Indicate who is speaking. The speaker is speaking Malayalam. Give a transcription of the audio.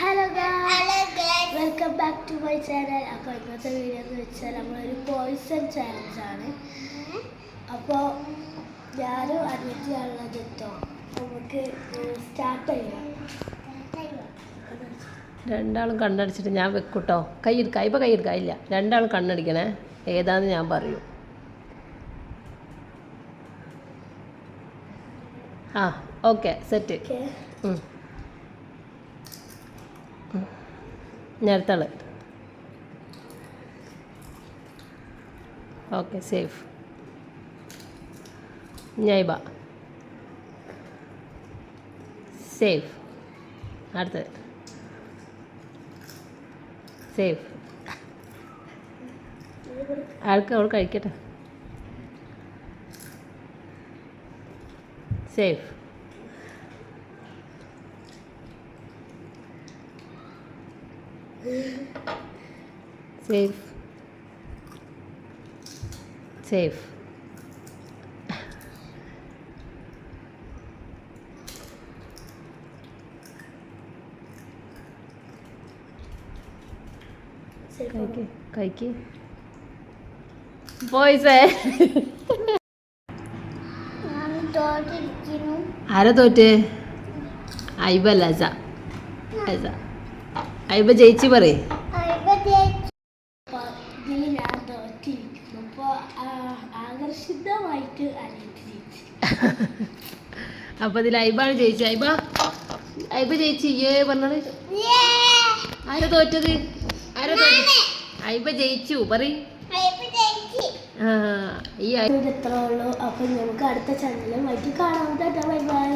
Speaker 1: Hello guys, welcome back to my channel. അപ്പോൾ ഇന്നത്തെ വീഡിയോ എന്ന് വെച്ചാൽ നമ്മളൊരു പോയിസൺ ചാലഞ്ചാണ്. അപ്പോൾ ഞാനും അനിയത്തിയാണുള്ളത് കേട്ടോ. നമുക്ക് സ്റ്റാർട്ട് ചെയ്യാം.
Speaker 2: രണ്ടാളും കണ്ണടിച്ചിട്ട് ഞാൻ വെക്കൂട്ടോ. കൈയെടുക്കുക, ഇപ്പം കൈയെടുക്കുക. ഇല്ല, രണ്ടാളും കണ്ണടിക്കണേ. ഏതാന്ന് ഞാൻ പറയൂ. ആ ഓക്കെ, സെറ്റ്. നേരത്താള് ഓക്കെ, സേഫ്. ഞൈബ സേഫ്. അടുത്തത് സേഫ്. ആൾക്ക് അവൾ കഴിക്കട്ടെ. സേഫ്. സേഫ്. സേഫ്. കഴിക്ക്. പോയിസേ. ആരാ തോറ്റ്? ഐബല്ല, ഐബ ജയിച്ചു പറയേ. അപ്പൊ ഇതിൽ ഐബാണ് ജയിച്ചു. ഐബ ജയിച്ചു. പറഞ്ഞത് ആരാ തോറ്റത്? ഐബ ജയിച്ചു പറയ്.
Speaker 1: ഈ ഇത്രേ ഉള്ളൂ. അപ്പൊ നമുക്ക് അടുത്ത ചാനലുമായിട്ട് കാണാം. Bye bye.